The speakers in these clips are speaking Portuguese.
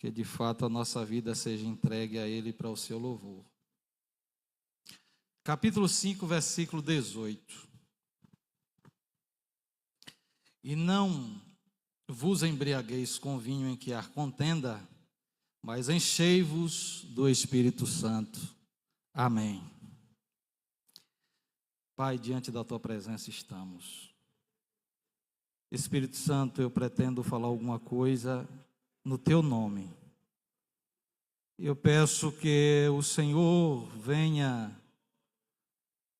que de fato a nossa vida seja entregue a Ele para o seu louvor. Capítulo 5, versículo 18. E não vos embriagueis com vinho em que há contenda, mas enchei-vos do Espírito Santo. Amém. Pai, diante da Tua presença estamos. Espírito Santo, eu pretendo falar alguma coisa no Teu nome. Eu peço que o Senhor venha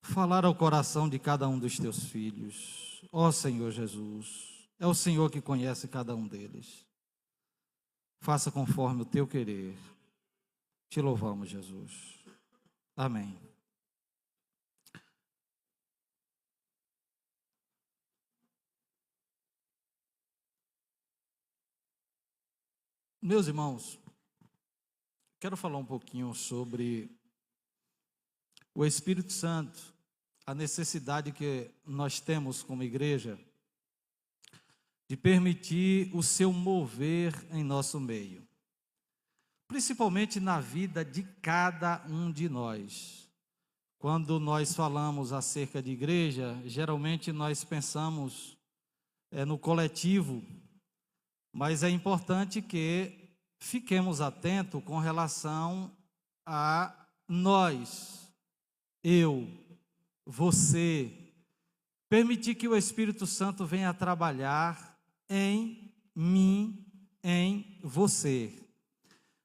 falar ao coração de cada um dos Teus filhos. Ó Senhor Jesus, é o Senhor que conhece cada um deles. Faça conforme o Teu querer. Te louvamos, Jesus. Amém. Meus irmãos, quero falar um pouquinho sobre o Espírito Santo, a necessidade que nós temos como igreja de permitir o seu mover em nosso meio, principalmente na vida de cada um de nós. Quando nós falamos acerca de igreja, geralmente nós pensamos no coletivo, mas é importante que fiquemos atentos com relação a nós, eu, você, permitir que o Espírito Santo venha trabalhar em mim, em você.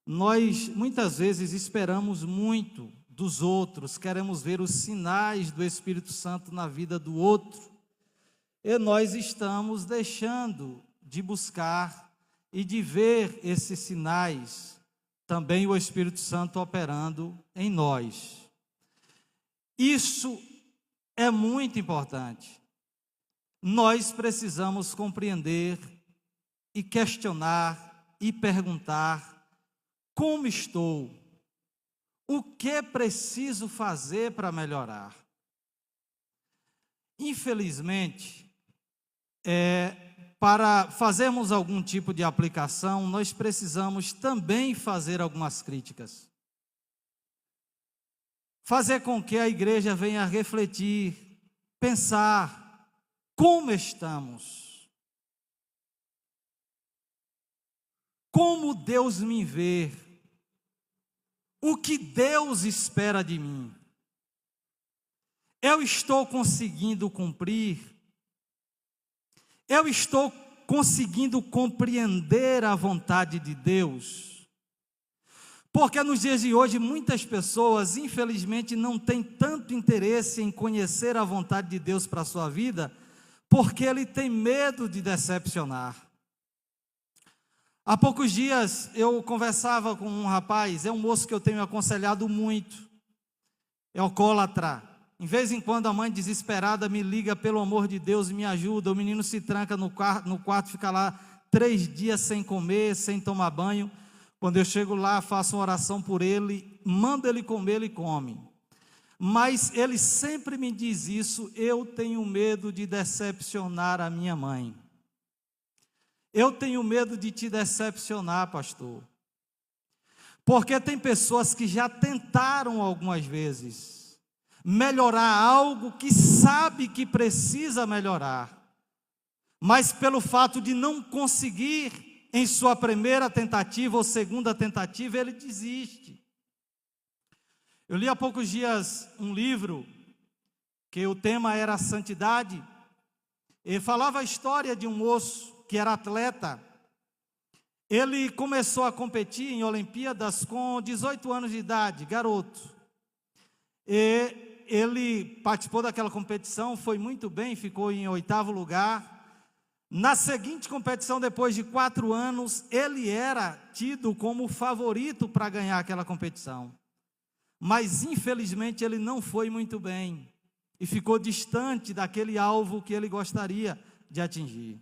Nós muitas vezes esperamos muito dos outros, queremos ver os sinais do Espírito Santo na vida do outro, e nós estamos deixando de buscar e de ver esses sinais, também o Espírito Santo operando em nós. Isso é muito importante. Nós precisamos compreender e questionar e perguntar: como estou? O que preciso fazer para melhorar? Infelizmente, para fazermos algum tipo de aplicação, nós precisamos também fazer algumas críticas. Fazer com que a igreja venha refletir, pensar, como estamos? Como Deus me vê? O que Deus espera de mim? Eu estou conseguindo cumprir? Eu estou conseguindo compreender a vontade de Deus? Porque nos dias de hoje muitas pessoas, infelizmente, não têm tanto interesse em conhecer a vontade de Deus para a sua vida, porque ele tem medo de decepcionar. Há poucos dias eu conversava com um rapaz, é um moço que eu tenho aconselhado muito, é alcoólatra. Em vez em quando a mãe desesperada me liga: pelo amor de Deus, me ajuda. O menino se tranca no quarto, fica lá 3 dias sem comer, sem tomar banho. Quando eu chego lá, faço uma oração por ele, mando ele comer, ele come. Mas ele sempre me diz isso: eu tenho medo de decepcionar a minha mãe. Eu tenho medo de te decepcionar, pastor. Porque tem pessoas que já tentaram algumas vezes melhorar algo que sabe que precisa melhorar, mas pelo fato de não conseguir em sua primeira tentativa ou segunda tentativa, ele desiste. Eu li há poucos dias um livro que o tema era a santidade, e falava a história de um moço que era atleta. Ele começou a competir em Olimpíadas com 18 anos de idade, garoto. E ele participou daquela competição, foi muito bem, ficou em 8º lugar. Na seguinte competição, depois de 4 anos, ele era tido como o favorito para ganhar aquela competição. Mas, infelizmente, ele não foi muito bem e ficou distante daquele alvo que ele gostaria de atingir.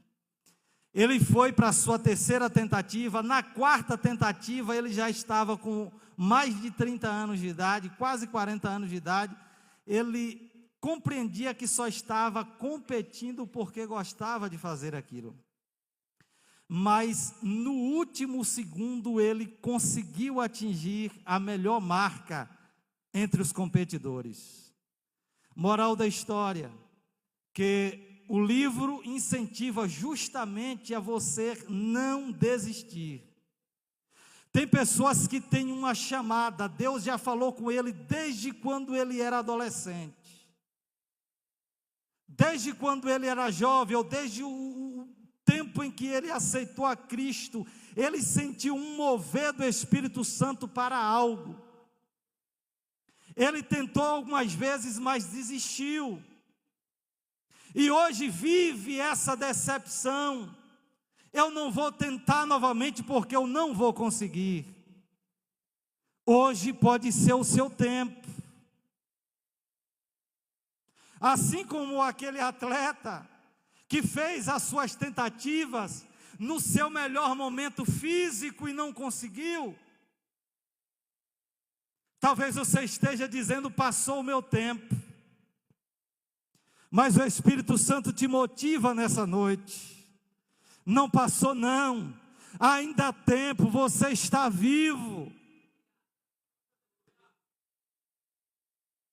Ele foi para a sua 3ª tentativa. Na 4ª tentativa, ele já estava com mais de 30 anos de idade, quase 40 anos de idade. Ele compreendia que só estava competindo porque gostava de fazer aquilo. mas no último segundo ele conseguiu atingir a melhor marca entre os competidores. Moral da história, que o livro incentiva justamente a você não desistir. Tem pessoas que têm uma chamada, Deus já falou com ele desde quando ele era adolescente. Desde quando ele era jovem, ou desde o tempo em que ele aceitou a Cristo, ele sentiu um mover do Espírito Santo para algo. Ele tentou algumas vezes, mas desistiu. E hoje vive essa decepção. Eu não vou tentar novamente porque eu não vou conseguir. Hoje pode ser o seu tempo. Assim como aquele atleta que fez as suas tentativas no seu melhor momento físico e não conseguiu. Talvez você esteja dizendo, passou o meu tempo. Mas o Espírito Santo te motiva nessa noite. Não passou não. Ainda há tempo, você está vivo.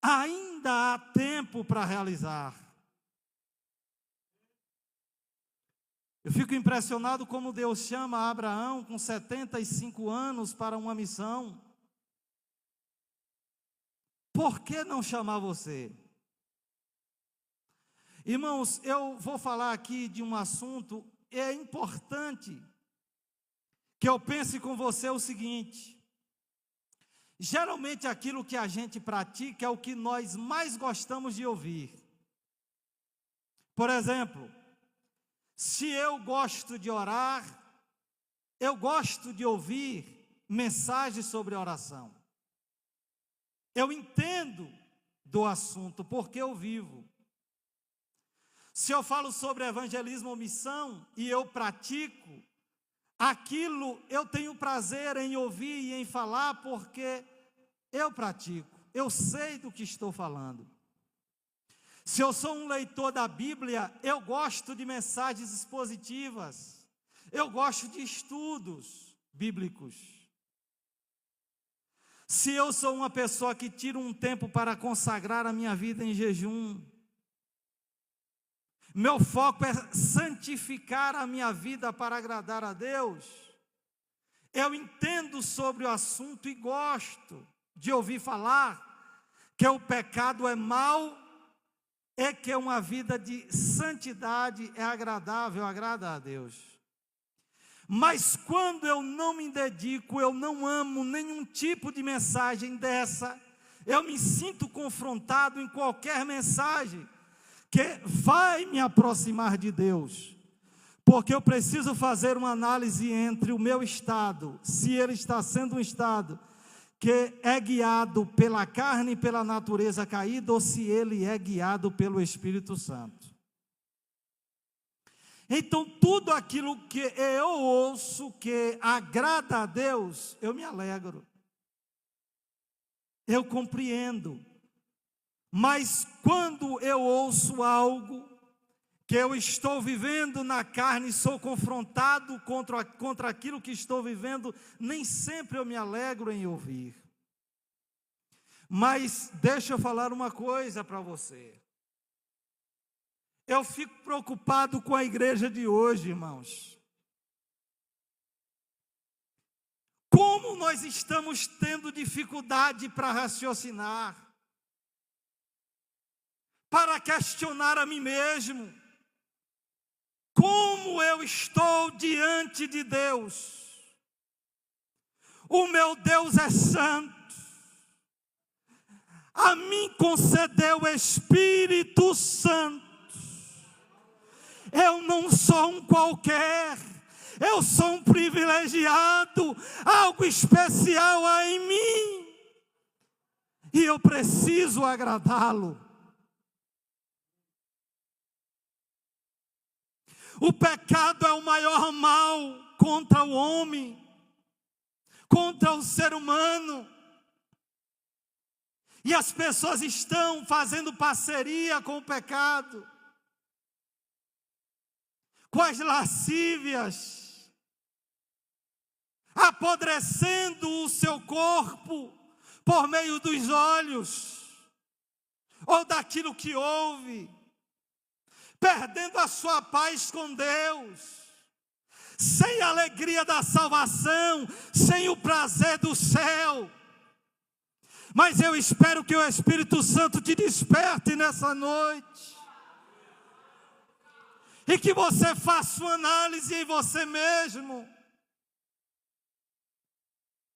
Ainda há tempo para realizar. Eu fico impressionado como Deus chama Abraão com 75 anos para uma missão. Por que não chamar você? Irmãos, eu vou falar aqui de um assunto, é importante que eu pense com você o seguinte: geralmente aquilo que a gente pratica é o que nós mais gostamos de ouvir. Por exemplo, se eu gosto de orar, eu gosto de ouvir mensagens sobre oração. Eu entendo do assunto porque eu vivo. Se eu falo sobre evangelismo ou missão e eu pratico, aquilo eu tenho prazer em ouvir e em falar porque eu pratico, eu sei do que estou falando. Se eu sou um leitor da Bíblia, eu gosto de mensagens expositivas, eu gosto de estudos bíblicos. Se eu sou uma pessoa que tira um tempo para consagrar a minha vida em jejum, meu foco é santificar a minha vida para agradar a Deus, eu entendo sobre o assunto e gosto de ouvir falar que o pecado é mau e que uma vida de santidade é agradável, agrada a Deus. Mas quando eu não me dedico, eu não amo nenhum tipo de mensagem dessa, eu me sinto confrontado em qualquer mensagem que vai me aproximar de Deus, porque eu preciso fazer uma análise entre o meu estado, se ele está sendo um estado que é guiado pela carne e pela natureza caída, ou se ele é guiado pelo Espírito Santo. Então, tudo aquilo que eu ouço que agrada a Deus, eu me alegro, eu compreendo. Mas quando eu ouço algo que eu estou vivendo na carne, sou confrontado contra aquilo que estou vivendo, nem sempre eu me alegro em ouvir. Mas deixa eu falar uma coisa para você. Eu fico preocupado com a igreja de hoje, irmãos. Como nós estamos tendo dificuldade para raciocinar, para questionar a mim mesmo. Como eu estou diante de Deus? O meu Deus é santo. A mim concedeu o Espírito Santo. Eu não sou um qualquer. Eu sou um privilegiado. Algo especial há em mim. E eu preciso agradá-lo. O pecado é o maior mal contra o homem, contra o ser humano. E as pessoas estão fazendo parceria com o pecado, com as lascívias, apodrecendo o seu corpo por meio dos olhos, ou daquilo que ouve, perdendo a sua paz com Deus, sem a alegria da salvação, sem o prazer do céu. Mas eu espero que o Espírito Santo te desperte nessa noite, e que você faça uma análise em você mesmo,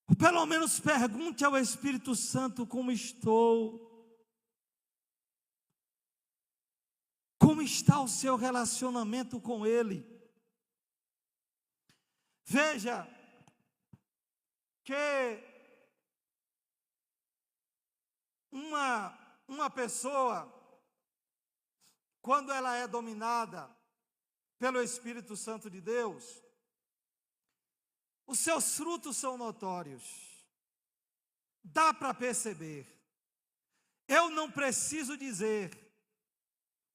ou pelo menos pergunte ao Espírito Santo: como estou? Como está o seu relacionamento com Ele? Veja que uma pessoa, quando ela é dominada pelo Espírito Santo de Deus, os seus frutos são notórios, dá para perceber. Eu não preciso dizer,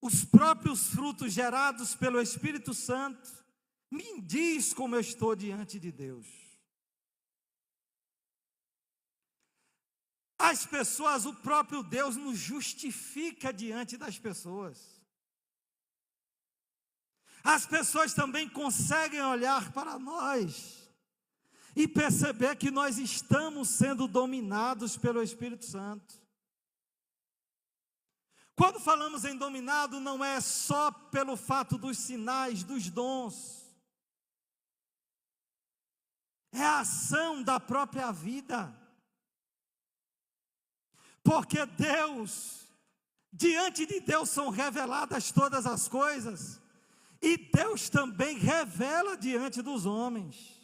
os próprios frutos gerados pelo Espírito Santo me diz como eu estou diante de Deus. As pessoas, o próprio Deus nos justifica diante das pessoas. As pessoas também conseguem olhar para nós e perceber que nós estamos sendo dominados pelo Espírito Santo. Quando falamos em dominado, não é só pelo fato dos sinais, dos dons. É a ação da própria vida. Porque Deus, diante de Deus são reveladas todas as coisas, e Deus também revela diante dos homens.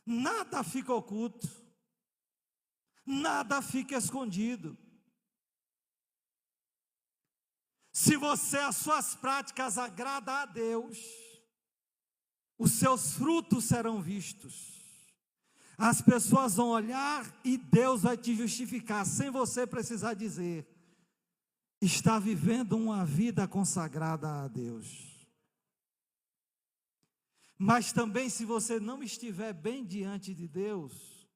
Nada fica oculto, nada fica escondido. Se você, as suas práticas agradam a Deus, os seus frutos serão vistos. As pessoas vão olhar e Deus vai te justificar, sem você precisar dizer. Está vivendo uma vida consagrada a Deus. Mas também, se você não estiver bem diante de Deus,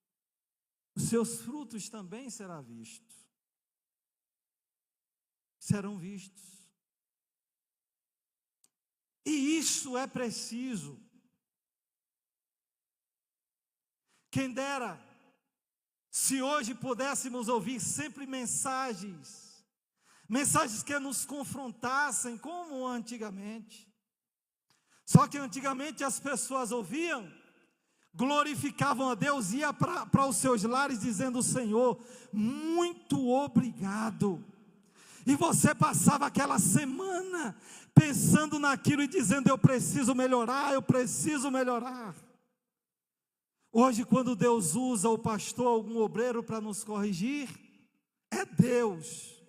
os seus frutos também serão vistos. Serão vistos. E isso é preciso. Quem dera, se hoje pudéssemos ouvir sempre mensagens que nos confrontassem, como antigamente. Só que antigamente as pessoas ouviam, glorificavam a Deus, iam para os seus lares dizendo: Senhor, muito obrigado. E você passava aquela semana pensando naquilo e dizendo: eu preciso melhorar, eu preciso melhorar. Hoje, quando Deus usa o pastor, algum obreiro para nos corrigir, é Deus.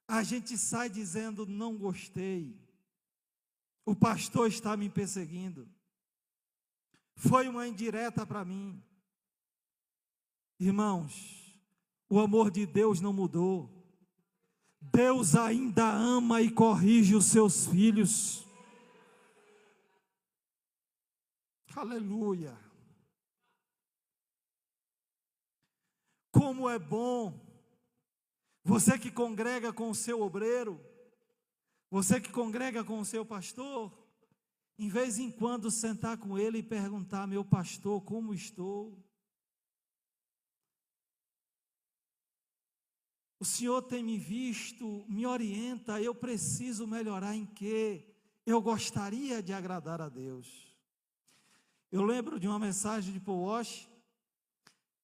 A gente sai dizendo: não gostei, o pastor está me perseguindo, foi uma indireta para mim. Irmãos, o amor de Deus não mudou. Deus ainda ama e corrige os seus filhos. Aleluia. Como é bom, você que congrega com o seu obreiro, você que congrega com o seu pastor, em vez em quando sentar com ele e perguntar: meu pastor, como estou? O Senhor tem me visto, me orienta, eu preciso melhorar em quê? Eu gostaria de agradar a Deus. Eu lembro de uma mensagem de Paul Walsh.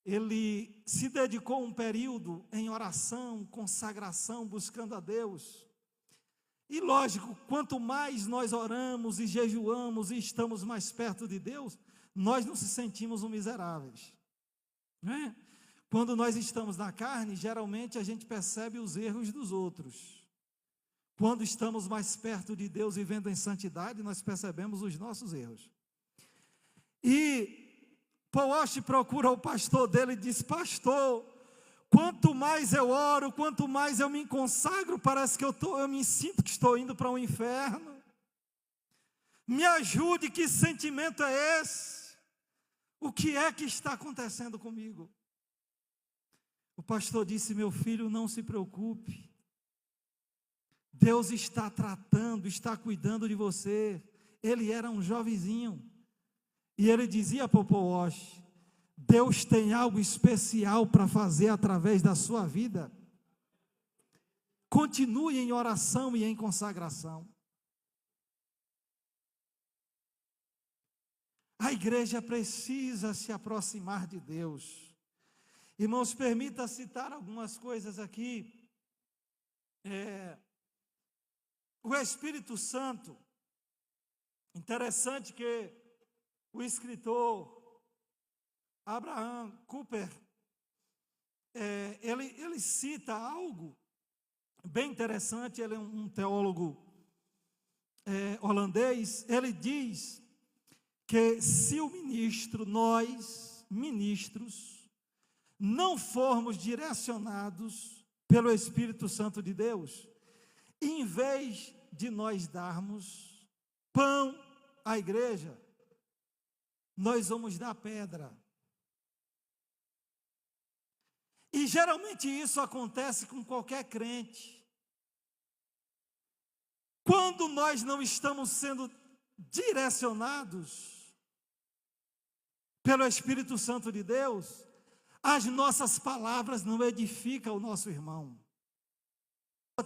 Ele se dedicou um período em oração, consagração, buscando a Deus. E lógico, quanto mais nós oramos e jejuamos e estamos mais perto de Deus, nós não se sentimos miseráveis, não é? Quando nós estamos na carne, geralmente a gente percebe os erros dos outros. Quando estamos mais perto de Deus, vivendo em santidade, nós percebemos os nossos erros. E Paul Walsh procura o pastor dele e diz: pastor, quanto mais eu oro, quanto mais eu me consagro, parece que eu me sinto que estou indo para o inferno. Me ajude, que sentimento é esse? O que é que está acontecendo comigo? O pastor disse: meu filho, não se preocupe. Deus está tratando, está cuidando de você. Ele era um jovenzinho. E ele dizia para o Paul Walsh: Deus tem algo especial para fazer através da sua vida. Continue em oração e em consagração. A igreja precisa se aproximar de Deus. Irmãos, permita citar algumas coisas aqui. O Espírito Santo, interessante que o escritor Abraham Kuyper, ele cita algo bem interessante. Ele é um teólogo holandês. Ele diz que se o ministro, nós, ministros, não formos direcionados pelo Espírito Santo de Deus, em vez de nós darmos pão à igreja, nós vamos dar pedra. E geralmente isso acontece com qualquer crente. Quando nós não estamos sendo direcionados pelo Espírito Santo de Deus, as nossas palavras não edificam o nosso irmão.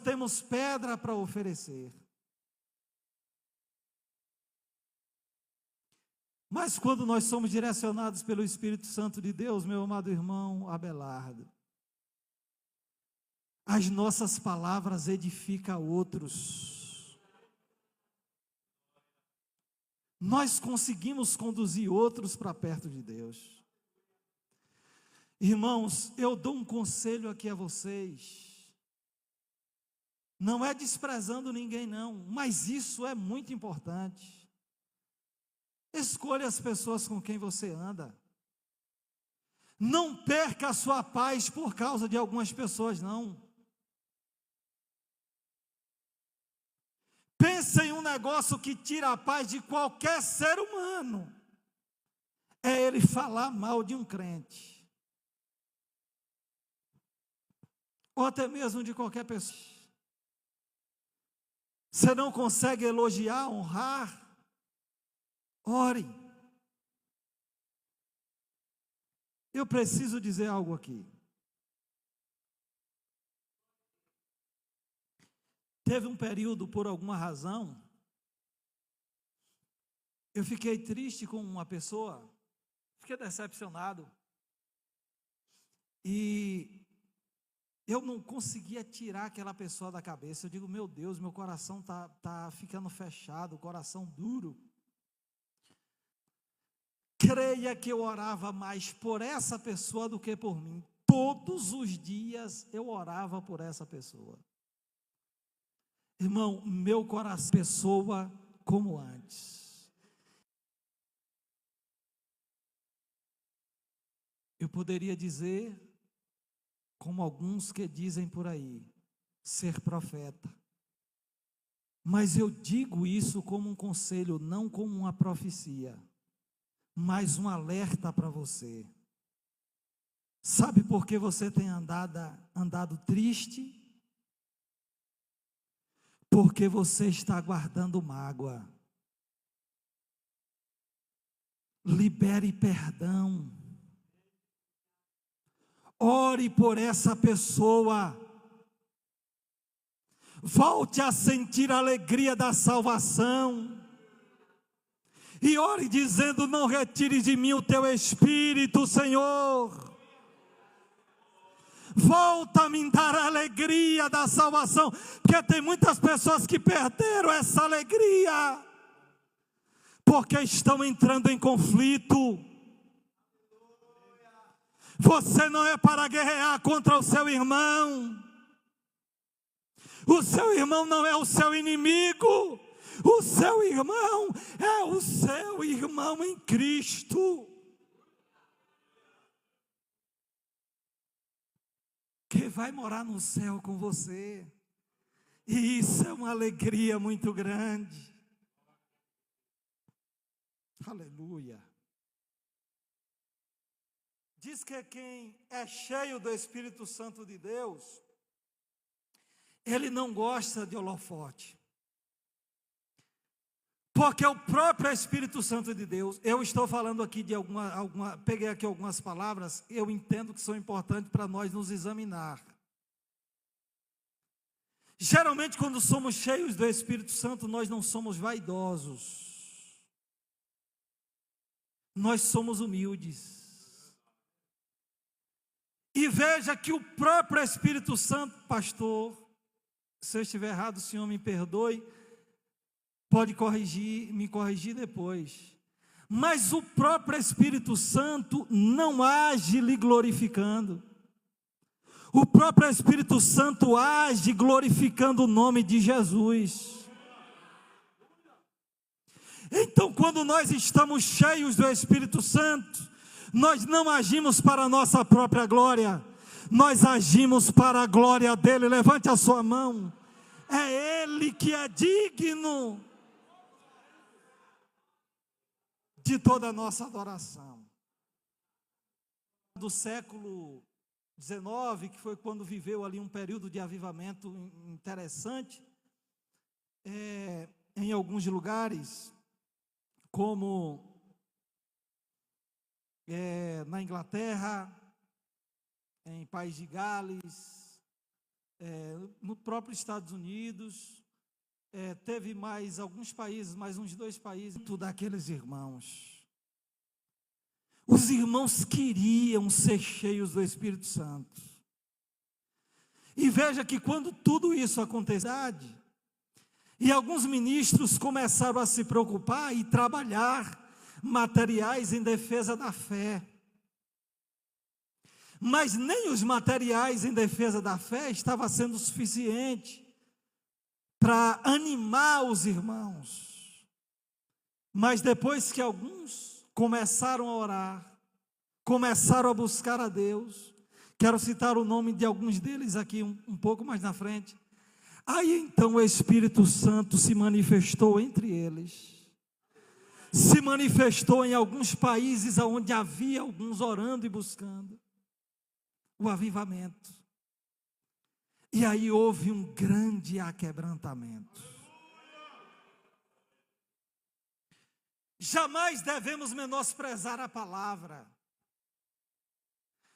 Temos pedra para oferecer. Mas quando nós somos direcionados pelo Espírito Santo de Deus, meu amado irmão Abelardo, as nossas palavras edificam outros. Nós conseguimos conduzir outros para perto de Deus. Irmãos, eu dou um conselho aqui a vocês. Não é desprezando ninguém não, mas isso é muito importante. Escolha as pessoas com quem você anda. Não perca a sua paz por causa de algumas pessoas, não. Pensa em um negócio que tira a paz de qualquer ser humano. É ele falar mal de um crente. Ou até mesmo de qualquer pessoa. Você não consegue elogiar, honrar? Ore. Eu preciso dizer algo aqui. Teve um período, por alguma razão, eu fiquei triste com uma pessoa, fiquei decepcionado, e eu não conseguia tirar aquela pessoa da cabeça. Eu digo, meu Deus, meu coração tá ficando fechado, o coração duro. Creia que eu orava mais por essa pessoa do que por mim. Todos os dias eu orava por essa pessoa. Irmão, meu coração, pessoa como antes. Eu poderia dizer, como alguns que dizem por aí, ser profeta. Mas eu digo isso como um conselho, não como uma profecia, mas um alerta para você. Sabe por que você tem andado triste? Porque você está guardando mágoa. Libere perdão. Ore por essa pessoa. Volte a sentir a alegria da salvação. E ore dizendo, não retire de mim o teu Espírito, Senhor. Volta a me dar a alegria da salvação, porque tem muitas pessoas que perderam essa alegria, porque estão entrando em conflito. Você não é para guerrear contra o seu irmão. O seu irmão não é o seu inimigo. O seu irmão é o seu irmão em Cristo, que vai morar no céu com você. E isso é uma alegria muito grande. Aleluia. Diz que quem é cheio do Espírito Santo de Deus, ele não gosta de holofote. Porque o próprio Espírito Santo de Deus, eu estou falando aqui de peguei aqui algumas palavras, eu entendo que são importantes para nós nos examinar. Geralmente, quando somos cheios do Espírito Santo, nós não somos vaidosos. Nós somos humildes. E veja que o próprio Espírito Santo, pastor, se eu estiver errado, o Senhor me perdoe, pode me corrigir depois. Mas o próprio Espírito Santo não age lhe glorificando. O próprio Espírito Santo age glorificando o nome de Jesus. Então, quando nós estamos cheios do Espírito Santo, nós não agimos para a nossa própria glória, nós agimos para a glória dele. Levante a sua mão. É ele que é digno de toda a nossa adoração. Do século XIX, que foi quando viveu ali um período de avivamento interessante, em alguns lugares, como na Inglaterra, em País de Gales, no próprio Estados Unidos, teve mais alguns países, mais uns 2 países, tudo aqueles irmãos. Os irmãos queriam ser cheios do Espírito Santo. E veja que quando tudo isso aconteceu, e alguns ministros começaram a se preocupar e trabalhar materiais em defesa da fé. Mas nem os materiais em defesa da fé estavam sendo suficiente para animar os irmãos. Mas depois que alguns começaram a orar, começaram a buscar a Deus, quero citar o nome de alguns deles aqui um pouco mais na frente. Aí então o Espírito Santo se manifestou entre eles. Se manifestou em alguns países onde havia alguns orando e buscando o avivamento. E aí houve um grande aquebrantamento. Jamais devemos menosprezar a palavra.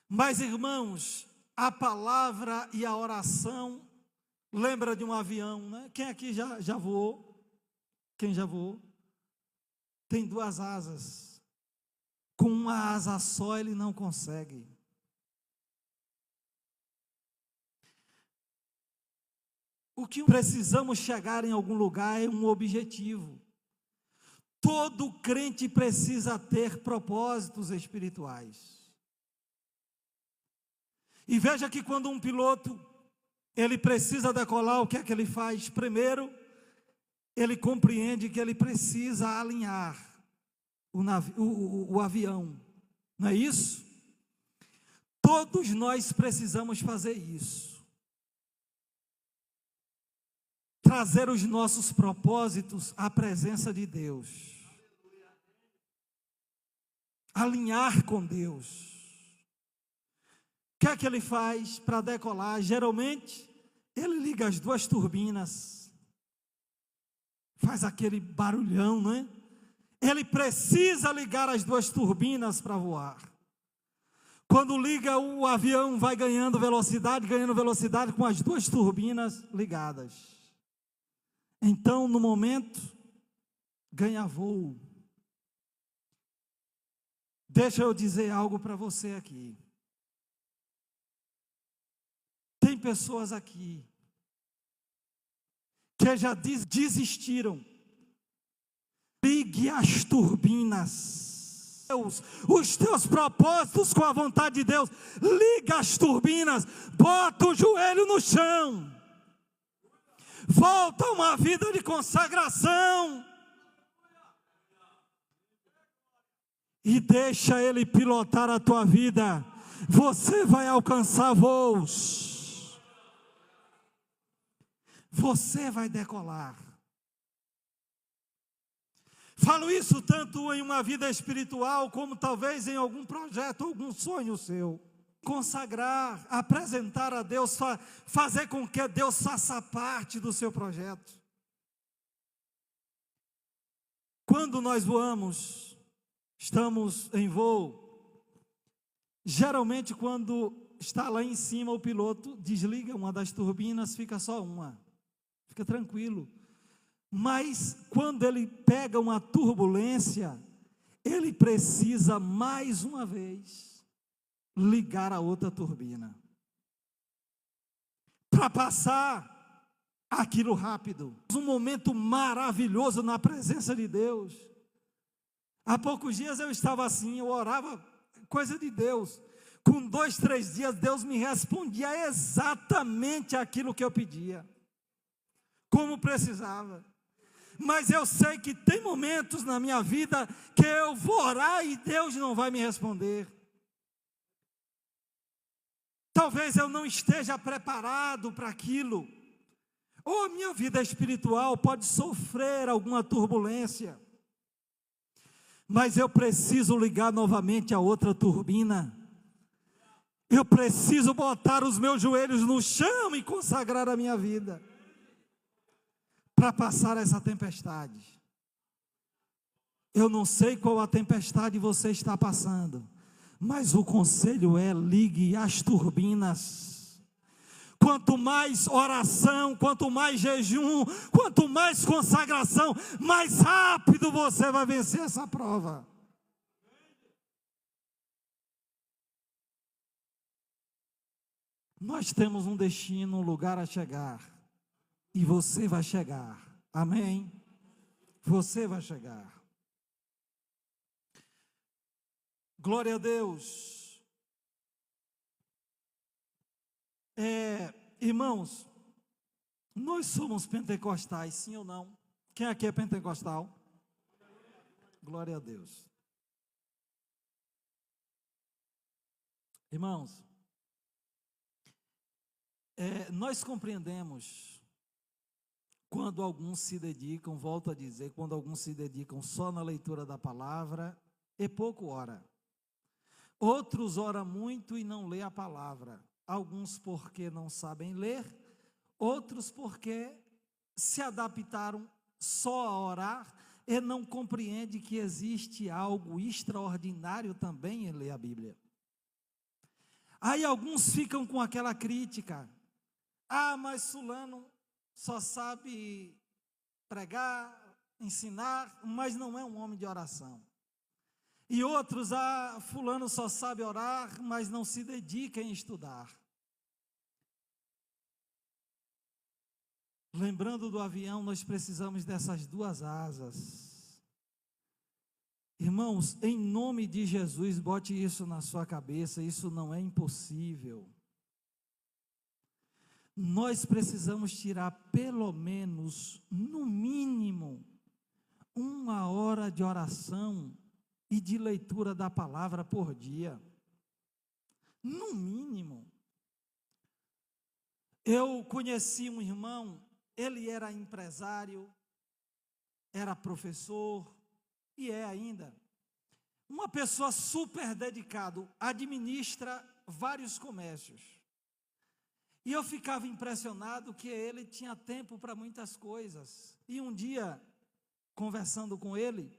Mas, irmãos, a palavra e a oração, lembra de um avião, né? Quem aqui já voou? Quem já voou? Tem 2 asas. Com uma asa só ele não consegue. O que precisamos chegar em algum lugar é um objetivo. Todo crente precisa ter propósitos espirituais. E veja que quando um piloto, ele precisa decolar, o que é que ele faz? Primeiro, ele compreende que ele precisa alinhar o avião. Não é isso? Todos nós precisamos fazer isso. Trazer os nossos propósitos à presença de Deus. Alinhar com Deus. O que é que ele faz para decolar? Geralmente, ele liga as 2 turbinas. Faz aquele barulhão, não é? Ele precisa ligar as 2 turbinas para voar. Quando liga, o avião vai ganhando velocidade com as 2 turbinas ligadas. Então, no momento, ganha voo. Deixa eu dizer algo para você aqui. Tem pessoas aqui que já desistiram. Ligue as turbinas. Os teus propósitos com a vontade de Deus. Liga as turbinas. Bota o joelho no chão. Volta a uma vida de consagração. E deixa Ele pilotar a tua vida. Você vai alcançar voos. Você vai decolar. Falo isso tanto em uma vida espiritual, como talvez em algum projeto, algum sonho seu. Consagrar, apresentar a Deus, fazer com que Deus faça parte do seu projeto. Quando nós voamos, estamos em voo, geralmente quando está lá em cima o piloto desliga uma das turbinas, fica só uma, fica tranquilo. Mas quando ele pega uma turbulência, ele precisa mais uma vez ligar a outra turbina para passar aquilo rápido. Um momento maravilhoso na presença de Deus. Há poucos dias eu estava assim, eu orava, coisa de Deus. Com 2, 3 dias Deus me respondia exatamente aquilo que eu pedia, como precisava. Mas eu sei que tem momentos na minha vida que eu vou orar e Deus não vai me responder. Talvez eu não esteja preparado para aquilo. Ou a minha vida espiritual pode sofrer alguma turbulência. Mas eu preciso ligar novamente a outra turbina. Eu preciso botar os meus joelhos no chão e consagrar a minha vida para passar essa tempestade. Eu não sei qual a tempestade você está passando, mas o conselho é: ligue as turbinas. Quanto mais oração, quanto mais jejum, quanto mais consagração, mais rápido você vai vencer essa prova. Nós temos um destino, um lugar a chegar. E você vai chegar, amém? Você vai chegar. Glória a Deus. Irmãos, nós somos pentecostais, sim ou não? Quem aqui é pentecostal? Glória a Deus. Irmãos, nós compreendemos quando alguns se dedicam, volto a dizer, quando alguns se dedicam só na leitura da palavra, e pouco ora. Outros oram muito e não lê a palavra. Alguns porque não sabem ler, outros porque se adaptaram só a orar e não compreendem que existe algo extraordinário também em ler a Bíblia. Aí alguns ficam com aquela crítica: ah, mas fulano só sabe pregar, ensinar, mas não é um homem de oração. E outros: ah, fulano só sabe orar, mas não se dedica em estudar. Lembrando do avião, nós precisamos dessas duas asas. Irmãos, em nome de Jesus, bote isso na sua cabeça, isso não é impossível. Nós precisamos tirar pelo menos, no mínimo, 1 hora de oração e de leitura da palavra por dia. No mínimo. Eu conheci um irmão, ele era empresário, era professor e é ainda. Uma pessoa super dedicada, administra vários comércios. E eu ficava impressionado que ele tinha tempo para muitas coisas. E um dia, conversando com ele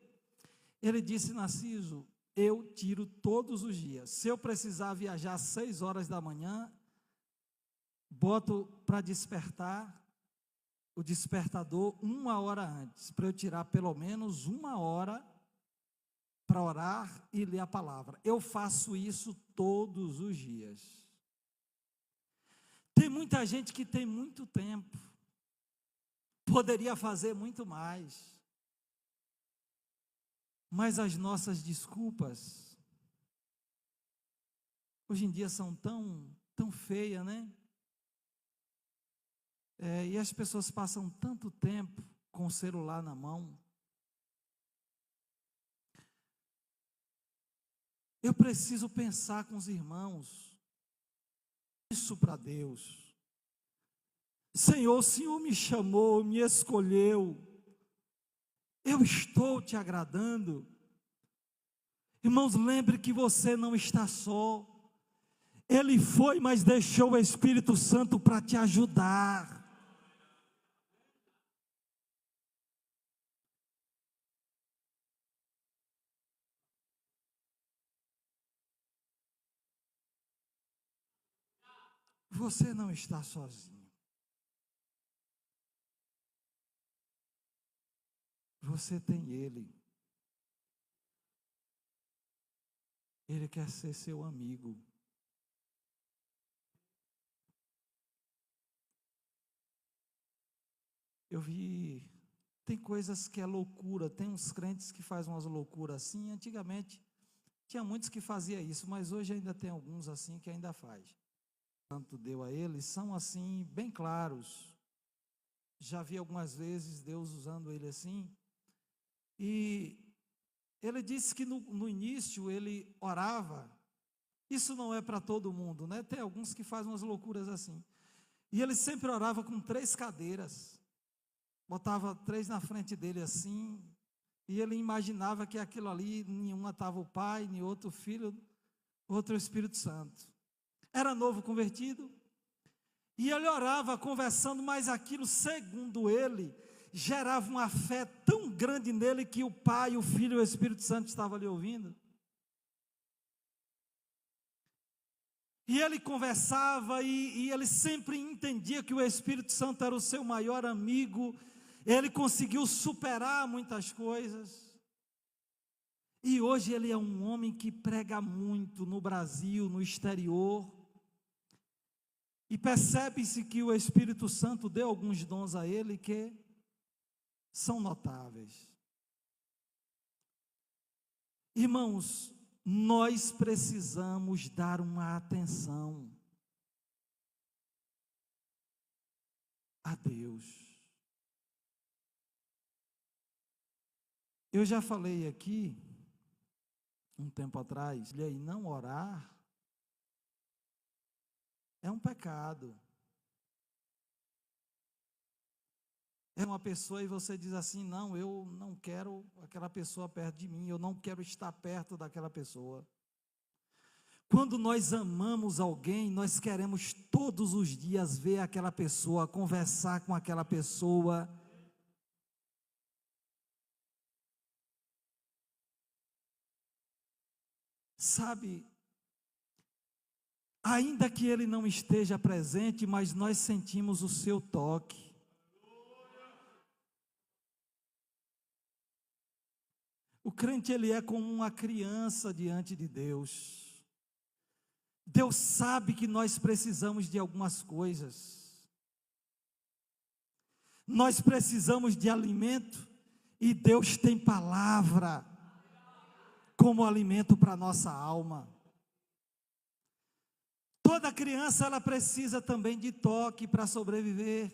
disse: Narciso, eu tiro todos os dias. Se eu precisar viajar às 6 horas da manhã, boto para despertar o despertador 1 hora antes, para eu tirar pelo menos 1 hora para orar e ler a palavra. Eu faço isso todos os dias. Tem muita gente que tem muito tempo, poderia fazer muito mais, mas as nossas desculpas hoje em dia são tão feias, né? E as pessoas passam tanto tempo com o celular na mão. Eu preciso pensar com os irmãos isso para Deus. Senhor, o Senhor me chamou, me escolheu, Eu estou te agradando? Irmãos, lembre que você não está só. Ele foi, mas deixou o Espírito Santo para te ajudar. Você não está sozinho. Você tem Ele. Ele quer ser seu amigo. Eu vi, tem coisas que é loucura, tem uns crentes que fazem umas loucuras assim. Antigamente tinha muitos que faziam isso, mas hoje ainda tem alguns assim que ainda faz. Tanto deu a eles, são assim, bem claros. Já vi algumas vezes Deus usando ele assim. E ele disse que no início ele orava. Isso não é para todo mundo, né? Tem alguns que fazem umas loucuras assim. E ele sempre orava com 3 cadeiras. Botava 3 na frente dele assim. E ele imaginava que aquilo ali, nenhuma estava o Pai, nem outro Filho, outro Espírito Santo. Era novo convertido. E ele orava conversando, mas aquilo, segundo ele, gerava uma fé tão grande nele que o Pai, o Filho e o Espírito Santo estavam ali ouvindo. E ele conversava e ele sempre entendia que o Espírito Santo era o seu maior amigo. Ele conseguiu superar muitas coisas. E hoje ele é um homem que prega muito no Brasil, no exterior. E percebe-se que o Espírito Santo deu alguns dons a ele que são notáveis. Irmãos, nós precisamos dar uma atenção a Deus. Eu já falei aqui, um tempo atrás, e aí não orar é um pecado. É uma pessoa e você diz assim, não, eu não quero aquela pessoa perto de mim, eu não quero estar perto daquela pessoa. Quando nós amamos alguém, nós queremos todos os dias ver aquela pessoa, conversar com aquela pessoa. Sabe, ainda que ele não esteja presente, mas nós sentimos o seu toque. O crente, ele é como uma criança diante de Deus. Deus sabe que nós precisamos de algumas coisas. Nós precisamos de alimento e Deus tem palavra como alimento para a nossa alma. Toda criança, ela precisa também de toque para sobreviver.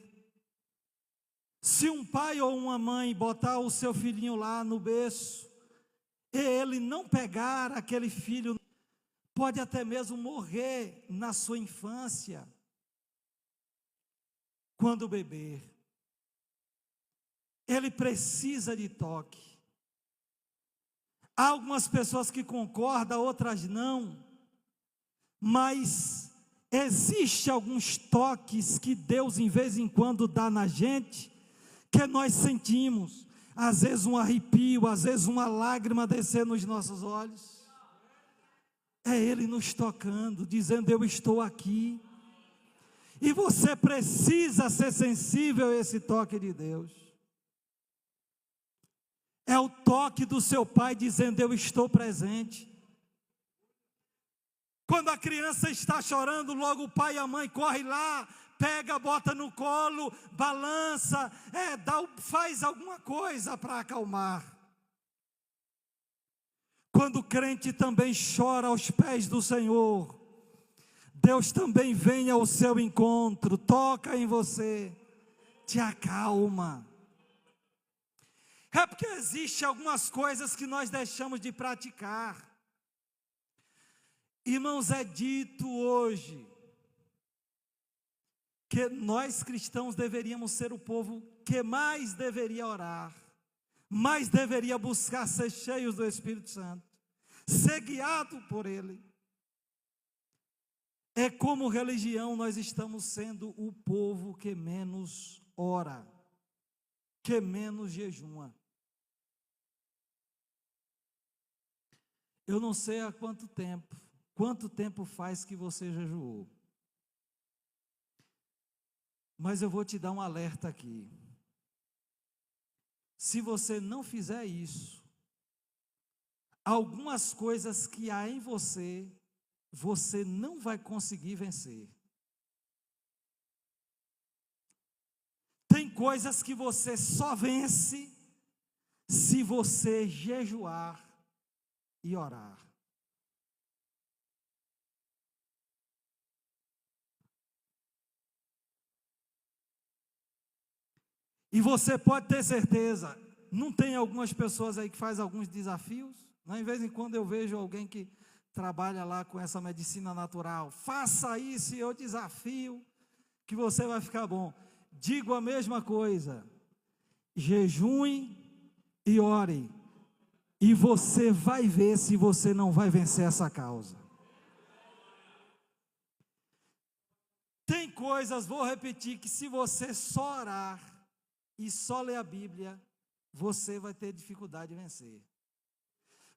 Se um pai ou uma mãe botar o seu filhinho lá no berço, e ele não pegar aquele filho, pode até mesmo morrer na sua infância, quando beber. Ele precisa de toque. Há algumas pessoas que concordam, outras não, mas existe alguns toques que Deus em vez em quando dá na gente, que nós sentimos. Às vezes um arrepio, às vezes uma lágrima descer nos nossos olhos. É Ele nos tocando, dizendo, eu estou aqui. E você precisa ser sensível a esse toque de Deus. É o toque do seu pai dizendo, eu estou presente. Quando a criança está chorando, logo o pai e a mãe correm lá, pega, bota no colo, balança, faz alguma coisa para acalmar. Quando o crente também chora aos pés do Senhor, Deus também vem ao seu encontro, toca em você, te acalma. É porque existem algumas coisas que nós deixamos de praticar. Irmãos, é dito hoje que nós cristãos deveríamos ser o povo que mais deveria orar. mas deveria buscar ser cheios do Espírito Santo, ser guiado por Ele. É como religião, nós estamos sendo o povo que menos ora, que menos jejuma. Eu não sei há quanto tempo faz que você jejuou. Mas eu vou te dar um alerta aqui. Se você não fizer isso, algumas coisas que há em você, você não vai conseguir vencer. Tem coisas que você só vence se você jejuar e orar. E você pode ter certeza, não tem algumas pessoas aí que fazem alguns desafios? Em vez em quando eu vejo alguém que trabalha lá com essa medicina natural, faça isso e eu desafio que você vai ficar bom. Digo a mesma coisa, jejue e ore, e você vai ver se você não vai vencer essa causa. Tem coisas, vou repetir, que se você só orar e só ler a Bíblia, você vai ter dificuldade de vencer.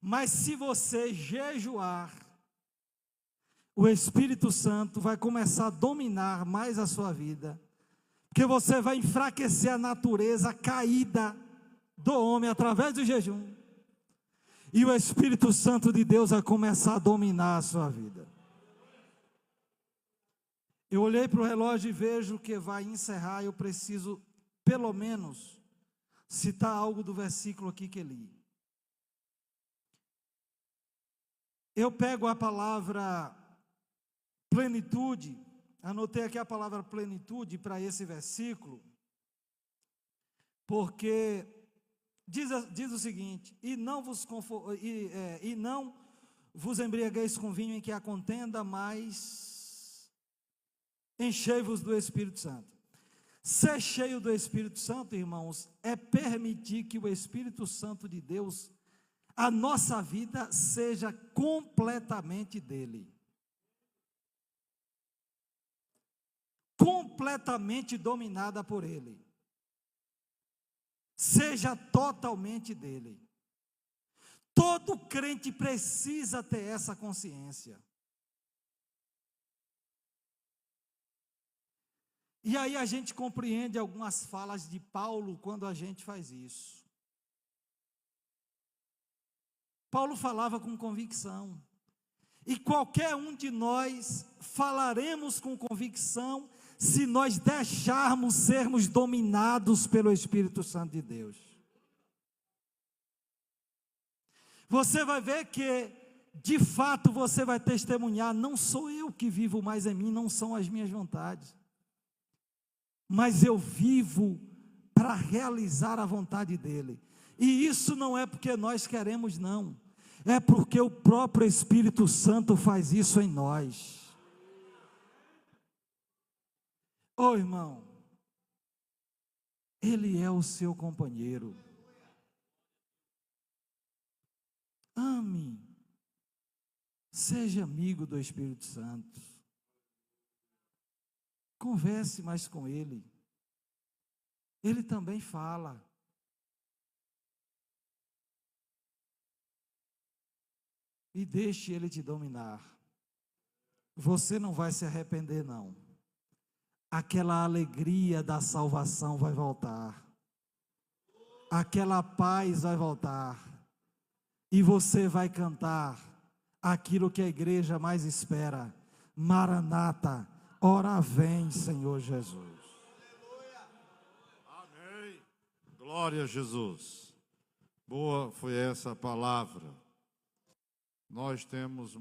Mas se você jejuar, o Espírito Santo vai começar a dominar mais a sua vida, porque você vai enfraquecer a natureza caída do homem através do jejum, e o Espírito Santo de Deus vai começar a dominar a sua vida. Eu olhei para o relógio e vejo que vai encerrar, eu preciso pelo menos citar algo do versículo aqui que li. Eu pego a palavra plenitude, anotei aqui a palavra plenitude para esse versículo, porque diz o seguinte: e não vos embriagueis com vinho em que há contenda, mas enchei-vos do Espírito Santo. Ser cheio do Espírito Santo, irmãos, é permitir que o Espírito Santo de Deus, a nossa vida seja completamente dele. Completamente dominada por ele. Seja totalmente dele. Todo crente precisa ter essa consciência. E aí a gente compreende algumas falas de Paulo quando a gente faz isso. Paulo falava com convicção. E qualquer um de nós falaremos com convicção se nós deixarmos sermos dominados pelo Espírito Santo de Deus. Você vai ver que, de fato, você vai testemunhar: não sou eu que vivo mais em mim, não são as minhas vontades, mas eu vivo para realizar a vontade dele. E isso não é porque nós queremos, não. É porque o próprio Espírito Santo faz isso em nós. Ô irmão, ele é o seu companheiro. Ame. Seja amigo do Espírito Santo. Converse mais com ele. Ele também fala. E deixe ele te dominar. Você não vai se arrepender, não. Aquela alegria da salvação vai voltar. Aquela paz vai voltar. E você vai cantar aquilo que a igreja mais espera: Maranata, ora vem, Senhor Jesus. Amém. Glória a Jesus. Boa foi essa palavra. Nós temos